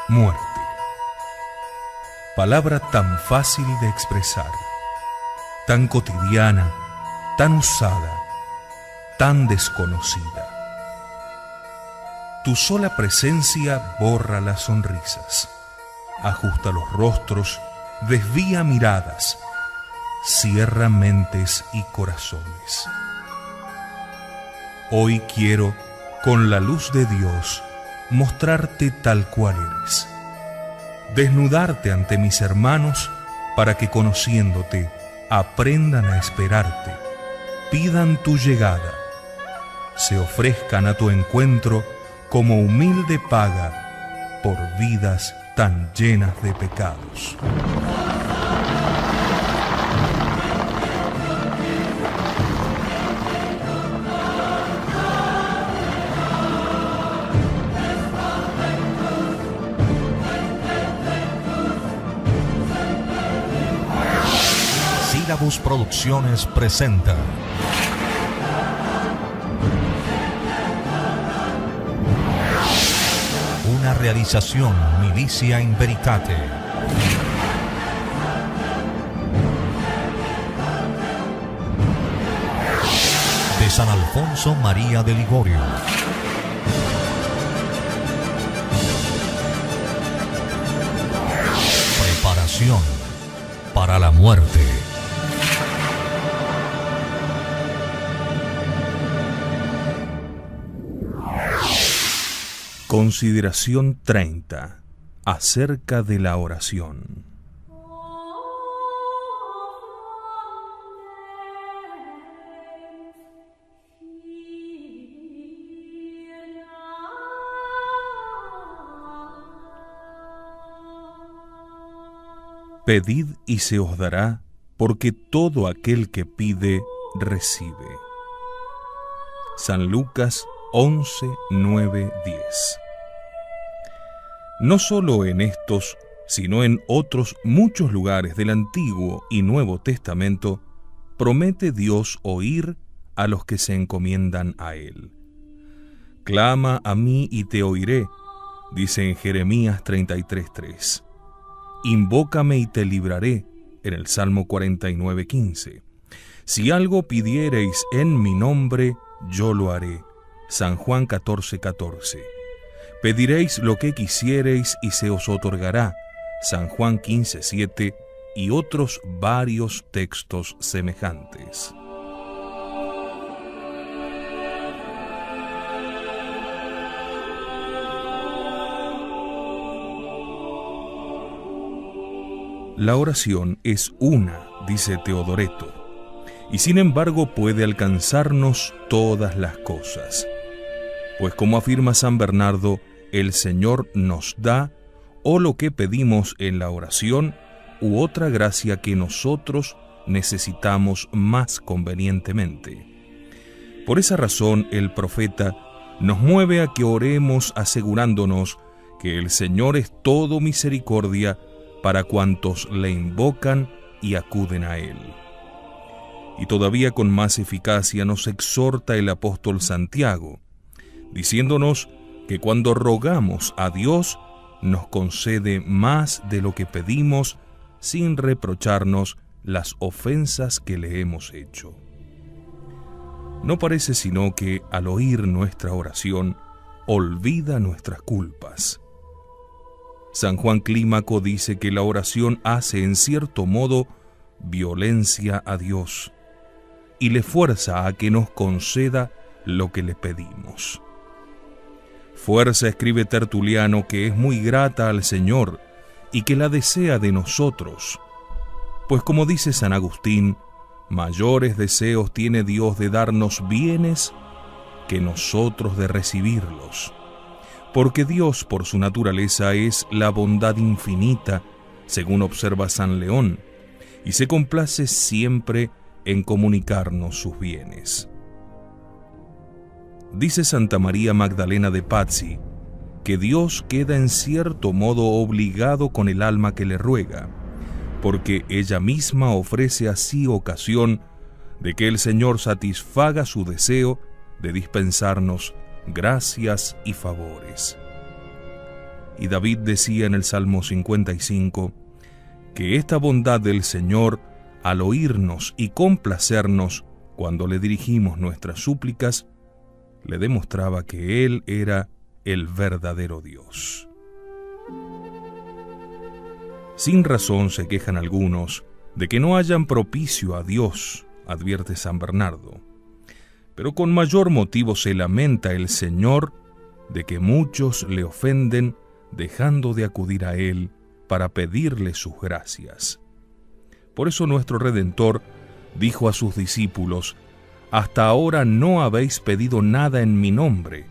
muerte. Palabra tan fácil de expresar, tan cotidiana, tan usada, tan desconocida. Tu sola presencia borra las sonrisas, ajusta los rostros, desvía miradas, cierra mentes y corazones. Hoy quiero, con la luz de Dios, mostrarte tal cual eres. Desnudarte ante mis hermanos para que, conociéndote, aprendan a esperarte, pidan tu llegada, se ofrezcan a tu encuentro como humilde paga por vidas tan llenas de pecados. Sílabus Producciones presenta una realización Milicia in Veritate. De San Alfonso María de Ligorio. Preparación para la muerte. Consideración 30. Acerca de la oración. Pedid y se os dará, porque todo aquel que pide, recibe. San Lucas 11, 9, 10. No solo en estos, sino en otros muchos lugares del Antiguo y Nuevo Testamento, promete Dios oír a los que se encomiendan a Él. Clama a mí y te oiré, dice en Jeremías 33:3. Invócame y te libraré, en el Salmo 49:15. Si algo pidiereis en mi nombre, yo lo haré. San Juan 14:14. Pediréis lo que quisiereis y se os otorgará. San Juan 15:7 y otros varios textos semejantes. La oración es una, dice Teodoreto, y sin embargo puede alcanzarnos todas las cosas. Pues como afirma San Bernardo, el Señor nos da o lo que pedimos en la oración u otra gracia que nosotros necesitamos más convenientemente. Por esa razón el profeta nos mueve a que oremos asegurándonos que el Señor es todo misericordia para cuantos le invocan y acuden a Él. Y todavía con más eficacia nos exhorta el apóstol Santiago, diciéndonos que cuando rogamos a Dios, nos concede más de lo que pedimos sin reprocharnos las ofensas que le hemos hecho. No parece sino que al oír nuestra oración, olvida nuestras culpas. San Juan Clímaco dice que la oración hace en cierto modo violencia a Dios y le fuerza a que nos conceda lo que le pedimos. Fuerza, escribe Tertuliano, que es muy grata al Señor y que la desea de nosotros, pues como dice San Agustín, mayores deseos tiene Dios de darnos bienes que nosotros de recibirlos, porque Dios por su naturaleza es la bondad infinita, según observa San León, y se complace siempre en comunicarnos sus bienes. Dice Santa María Magdalena de Pazzi que Dios queda en cierto modo obligado con el alma que le ruega, porque ella misma ofrece así ocasión de que el Señor satisfaga su deseo de dispensarnos gracias y favores. Y David decía en el Salmo 55 que esta bondad del Señor, al oírnos y complacernos cuando le dirigimos nuestras súplicas, le demostraba que Él era el verdadero Dios. Sin razón se quejan algunos de que no hayan propicio a Dios, advierte San Bernardo, pero con mayor motivo se lamenta el Señor de que muchos le ofenden dejando de acudir a Él para pedirle sus gracias. Por eso nuestro Redentor dijo a sus discípulos: «Hasta ahora no habéis pedido nada en mi nombre.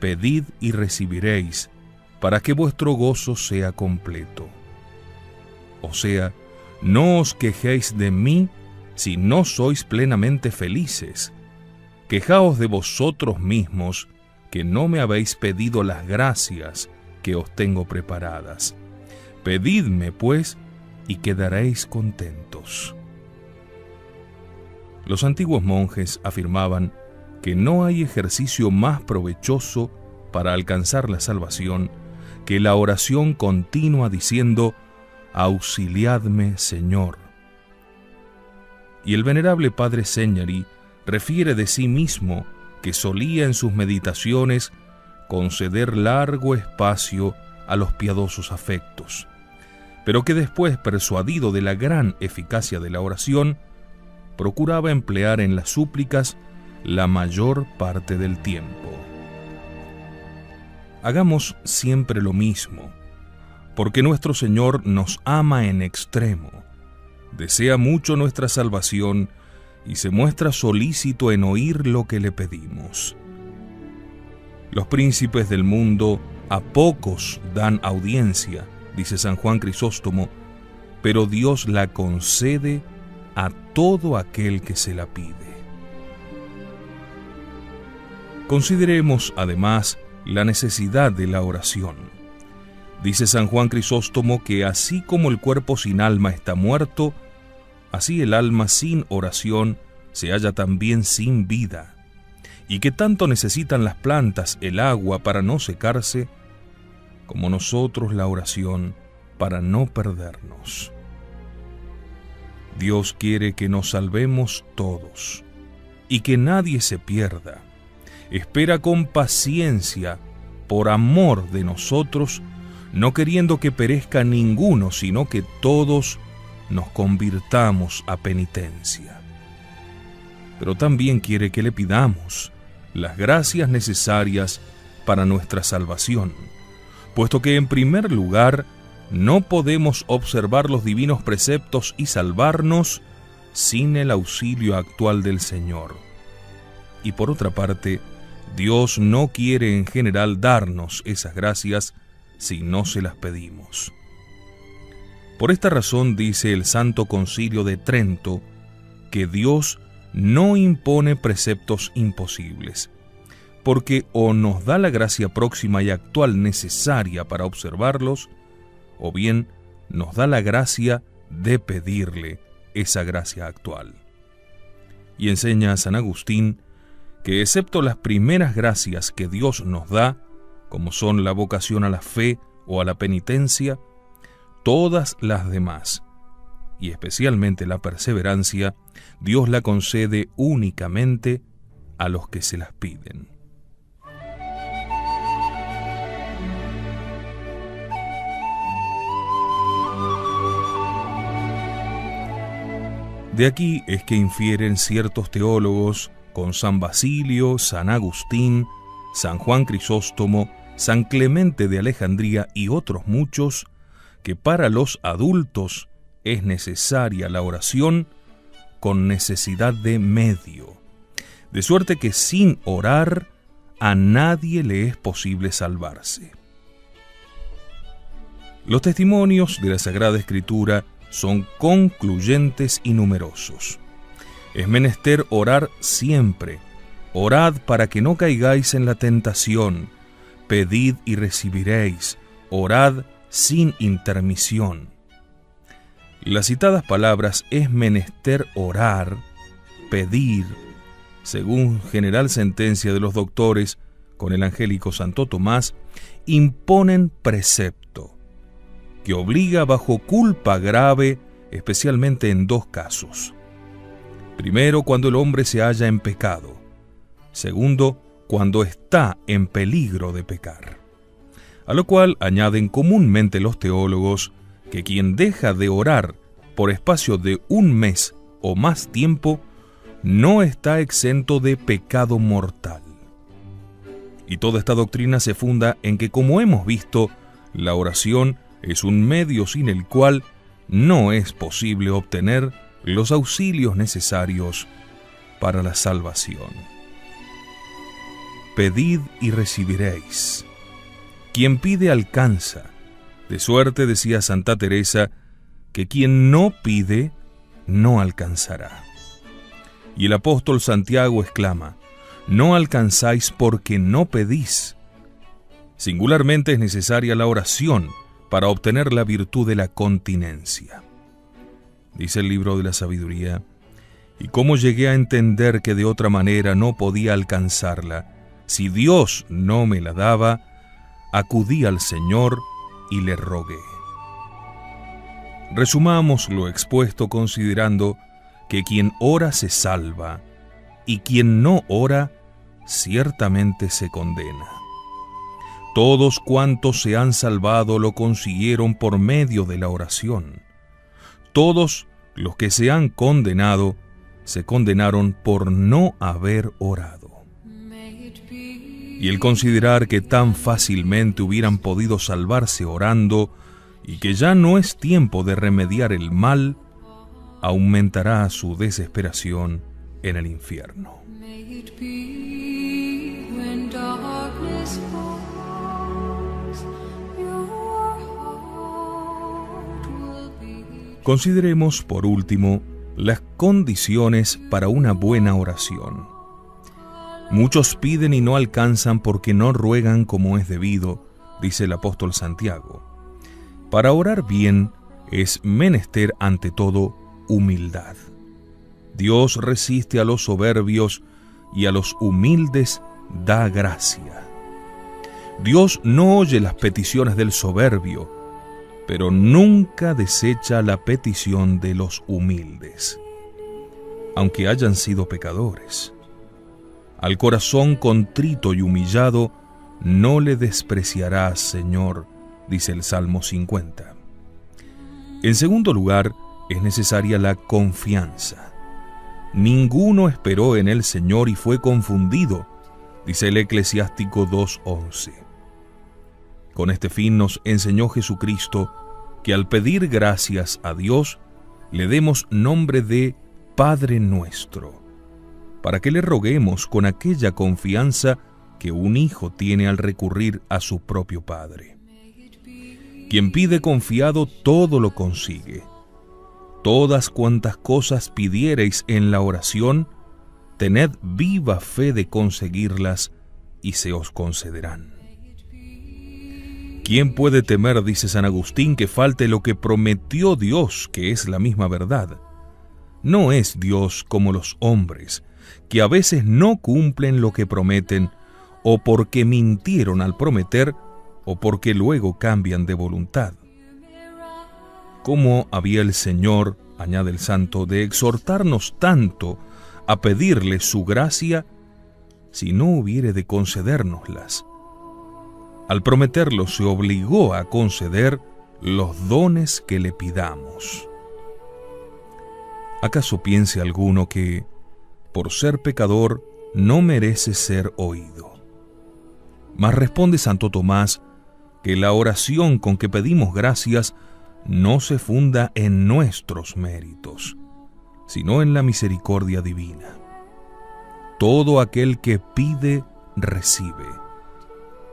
Pedid y recibiréis, para que vuestro gozo sea completo». O sea, no os quejéis de mí si no sois plenamente felices. Quejaos de vosotros mismos, que no me habéis pedido las gracias que os tengo preparadas. Pedidme, pues, y quedaréis contentos. Los antiguos monjes afirmaban que no hay ejercicio más provechoso para alcanzar la salvación que la oración continua diciendo: «Auxiliadme, Señor». Y el venerable padre Señari refiere de sí mismo que solía en sus meditaciones conceder largo espacio a los piadosos afectos, pero que después, persuadido de la gran eficacia de la oración, procuraba emplear en las súplicas la mayor parte del tiempo. Hagamos siempre lo mismo, porque nuestro Señor nos ama en extremo, desea mucho nuestra salvación y se muestra solícito en oír lo que le pedimos. Los príncipes del mundo a pocos dan audiencia, dice San Juan Crisóstomo, pero Dios la concede a todo aquel que se la pide. Consideremos además la necesidad de la oración. Dice San Juan Crisóstomo que así como el cuerpo sin alma está muerto, así el alma sin oración se halla también sin vida, y que tanto necesitan las plantas el agua para no secarse, como nosotros la oración para no perdernos. Dios quiere que nos salvemos todos, y que nadie se pierda. Espera con paciencia, por amor de nosotros, no queriendo que perezca ninguno, sino que todos nos convirtamos a penitencia. Pero también quiere que le pidamos las gracias necesarias para nuestra salvación, puesto que en primer lugar no podemos observar los divinos preceptos y salvarnos sin el auxilio actual del Señor. Y por otra parte, Dios no quiere en general darnos esas gracias si no se las pedimos. Por esta razón dice el Santo Concilio de Trento que Dios no impone preceptos imposibles, porque o nos da la gracia próxima y actual necesaria para observarlos, o bien nos da la gracia de pedirle esa gracia actual. Y enseña a San Agustín que excepto las primeras gracias que Dios nos da, como son la vocación a la fe o a la penitencia, todas las demás, y especialmente la perseverancia, Dios la concede únicamente a los que se las piden. De aquí es que infieren ciertos teólogos, con San Basilio, San Agustín, San Juan Crisóstomo, San Clemente de Alejandría y otros muchos, que para los adultos es necesaria la oración con necesidad de medio, de suerte que sin orar a nadie le es posible salvarse. Los testimonios de la Sagrada Escritura son concluyentes y numerosos. Es menester orar siempre. Orad para que no caigáis en la tentación. Pedid y recibiréis. Orad sin intermisión. Las citadas palabras es menester orar, pedir, según general sentencia de los doctores, con el angélico Santo Tomás, imponen precepto, que obliga bajo culpa grave, especialmente en dos casos. Primero, cuando el hombre se halla en pecado. Segundo, cuando está en peligro de pecar. A lo cual añaden comúnmente los teólogos que quien deja de orar por espacio de un mes o más tiempo no está exento de pecado mortal. Y toda esta doctrina se funda en que, como hemos visto, la oración es un medio sin el cual no es posible obtener los auxilios necesarios para la salvación. Pedid y recibiréis. Quien pide alcanza. De suerte, decía Santa Teresa, que quien no pide no alcanzará. Y el apóstol Santiago exclama: no alcanzáis porque no pedís. Singularmente es necesaria la oración para obtener la virtud de la continencia. Dice el libro de la sabiduría: y cómo llegué a entender que de otra manera no podía alcanzarla, si Dios no me la daba, acudí al Señor y le rogué. Resumamos lo expuesto considerando que quien ora se salva y quien no ora ciertamente se condena. Todos cuantos se han salvado lo consiguieron por medio de la oración. Todos los que se han condenado se condenaron por no haber orado. Y el considerar que tan fácilmente hubieran podido salvarse orando y que ya no es tiempo de remediar el mal, aumentará su desesperación en el infierno. Consideremos, por último, las condiciones para una buena oración. Muchos piden y no alcanzan porque no ruegan como es debido, dice el apóstol Santiago. Para orar bien es menester ante todo humildad. Dios resiste a los soberbios y a los humildes da gracia. Dios no oye las peticiones del soberbio, pero nunca desecha la petición de los humildes, aunque hayan sido pecadores. Al corazón contrito y humillado no le despreciarás, Señor, dice el Salmo 50. En segundo lugar, es necesaria la confianza. Ninguno esperó en el Señor y fue confundido, dice el Eclesiástico 2:11. Con este fin nos enseñó Jesucristo que al pedir gracias a Dios, le demos nombre de Padre nuestro, para que le roguemos con aquella confianza que un hijo tiene al recurrir a su propio Padre. Quien pide confiado todo lo consigue. Todas cuantas cosas pidiereis en la oración, tened viva fe de conseguirlas y se os concederán. ¿Quién puede temer, dice San Agustín, que falte lo que prometió Dios, que es la misma verdad? No es Dios como los hombres, que a veces no cumplen lo que prometen, o porque mintieron al prometer, o porque luego cambian de voluntad. ¿Cómo había el Señor, añade el santo, de exhortarnos tanto a pedirle su gracia, si no hubiere de concedérnoslas? Al prometerlo se obligó a conceder los dones que le pidamos. ¿Acaso piense alguno que, por ser pecador, no merece ser oído? Mas responde Santo Tomás que la oración con que pedimos gracias no se funda en nuestros méritos, sino en la misericordia divina. Todo aquel que pide, recibe,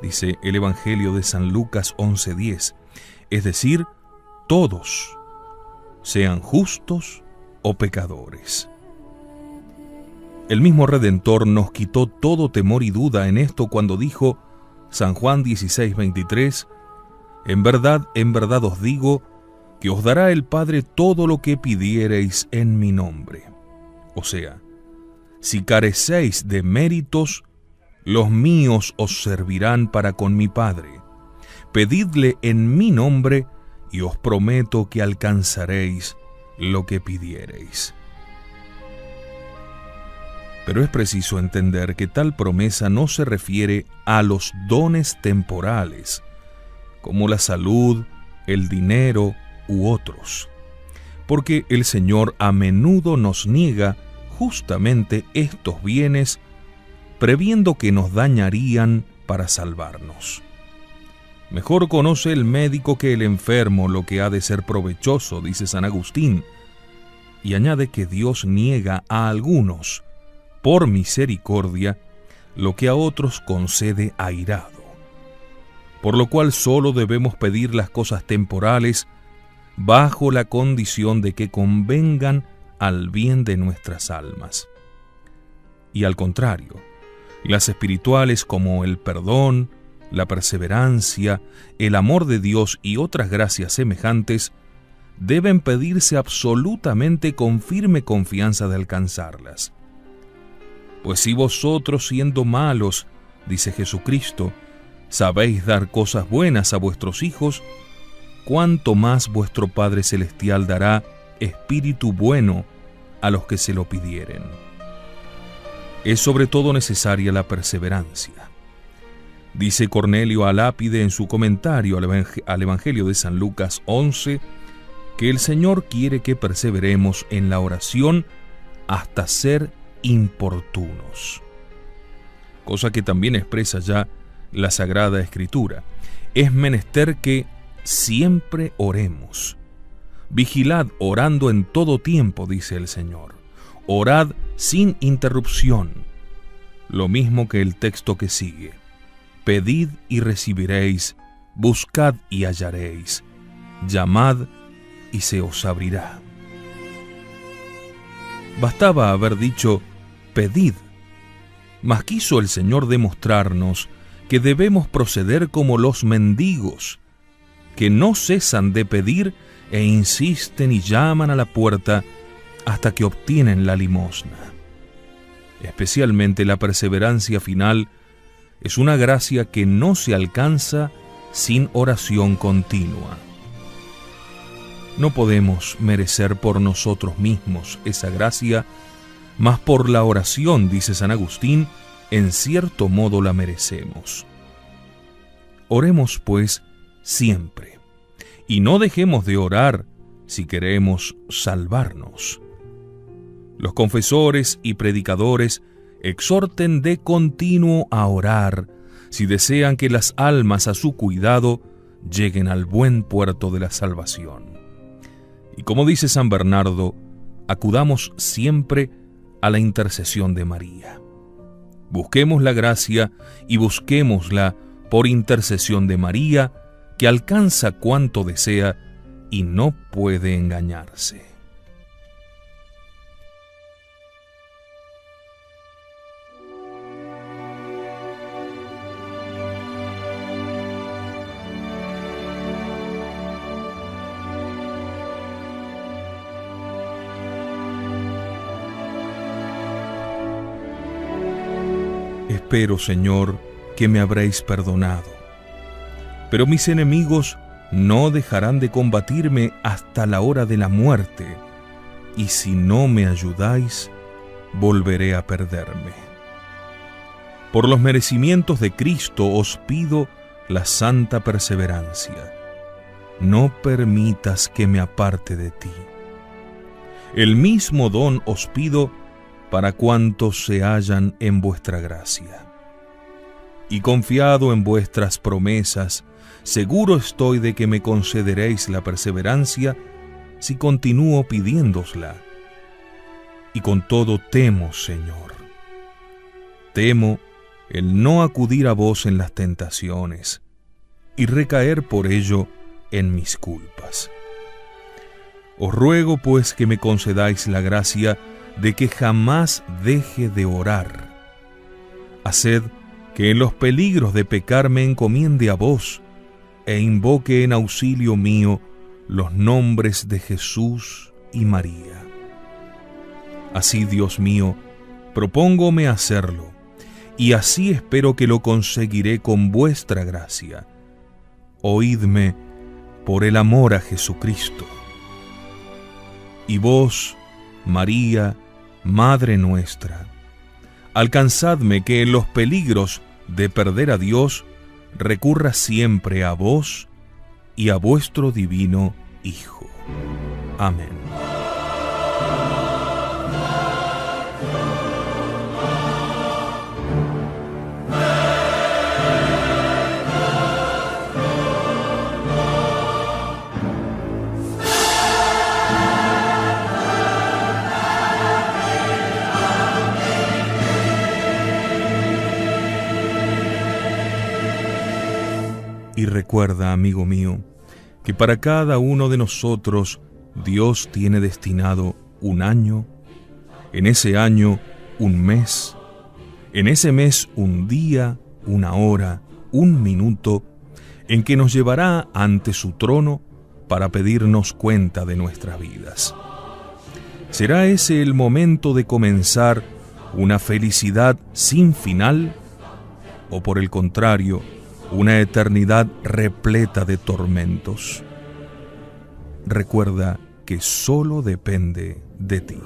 dice el Evangelio de San Lucas 11:10, es decir, todos, sean justos o pecadores. El mismo Redentor nos quitó todo temor y duda en esto cuando dijo, San Juan 16:23, en verdad os digo, que os dará el Padre todo lo que pidiereis en mi nombre. O sea, si carecéis de méritos, los míos os servirán para con mi Padre. Pedidle en mi nombre, y os prometo que alcanzaréis lo que pidiereis. Pero es preciso entender que tal promesa no se refiere a los dones temporales, como la salud, el dinero u otros, porque el Señor a menudo nos niega justamente estos bienes, previendo que nos dañarían para salvarnos. Mejor conoce el médico que el enfermo lo que ha de ser provechoso, dice San Agustín, y añade que Dios niega a algunos, por misericordia, lo que a otros concede airado. Por lo cual solo debemos pedir las cosas temporales bajo la condición de que convengan al bien de nuestras almas. Y al contrario, las espirituales como el perdón, la perseverancia, el amor de Dios y otras gracias semejantes deben pedirse absolutamente con firme confianza de alcanzarlas. Pues si vosotros, siendo malos, dice Jesucristo, sabéis dar cosas buenas a vuestros hijos, cuánto más vuestro Padre Celestial dará espíritu bueno a los que se lo pidieren. Es sobre todo necesaria la perseverancia. Dice Cornelio a Lápide en su comentario al Evangelio de San Lucas 11, que el Señor quiere que perseveremos en la oración hasta ser importunos. Cosa que también expresa ya la Sagrada Escritura. Es menester que siempre oremos. Vigilad orando en todo tiempo, dice el Señor. Orad sin interrupción. Lo mismo que el texto que sigue. Pedid y recibiréis, buscad y hallaréis, llamad y se os abrirá. Bastaba haber dicho, pedid, mas quiso el Señor demostrarnos que debemos proceder como los mendigos, que no cesan de pedir e insisten y llaman a la puerta hasta que obtienen la limosna. Especialmente la perseverancia final es una gracia que no se alcanza sin oración continua. No podemos merecer por nosotros mismos esa gracia, mas por la oración, dice San Agustín, en cierto modo la merecemos. Oremos, pues, siempre, y no dejemos de orar si queremos salvarnos. Los confesores y predicadores exhorten de continuo a orar si desean que las almas a su cuidado lleguen al buen puerto de la salvación. Y como dice San Bernardo, acudamos siempre a la intercesión de María. Busquemos la gracia y busquémosla por intercesión de María, que alcanza cuanto desea y no puede engañarse. Espero, Señor, que me habréis perdonado. Pero mis enemigos no dejarán de combatirme hasta la hora de la muerte, y si no me ayudáis, volveré a perderme. Por los merecimientos de Cristo os pido la santa perseverancia. No permitas que me aparte de ti. El mismo don os pido para cuantos se hallan en vuestra gracia. Y confiado en vuestras promesas, seguro estoy de que me concederéis la perseverancia si continúo pidiéndosla. Y con todo temo, Señor. Temo el no acudir a vos en las tentaciones y recaer por ello en mis culpas. Os ruego, pues, que me concedáis la gracia de que jamás deje de orar. Haced que en los peligros de pecar me encomiende a vos e invoque en auxilio mío los nombres de Jesús y María. Así, Dios mío, propóngome hacerlo, y así espero que lo conseguiré con vuestra gracia. Oídme por el amor a Jesucristo. Y vos, María, Madre nuestra, alcanzadme que en los peligros de perder a Dios recurra siempre a vos y a vuestro divino Hijo. Amén. Y recuerda, amigo mío, que para cada uno de nosotros Dios tiene destinado un año, en ese año un mes, en ese mes un día, una hora, un minuto, en que nos llevará ante su trono para pedirnos cuenta de nuestras vidas. ¿Será ese el momento de comenzar una felicidad sin final? ¿O por el contrario, una eternidad repleta de tormentos? Recuerda que solo depende de ti.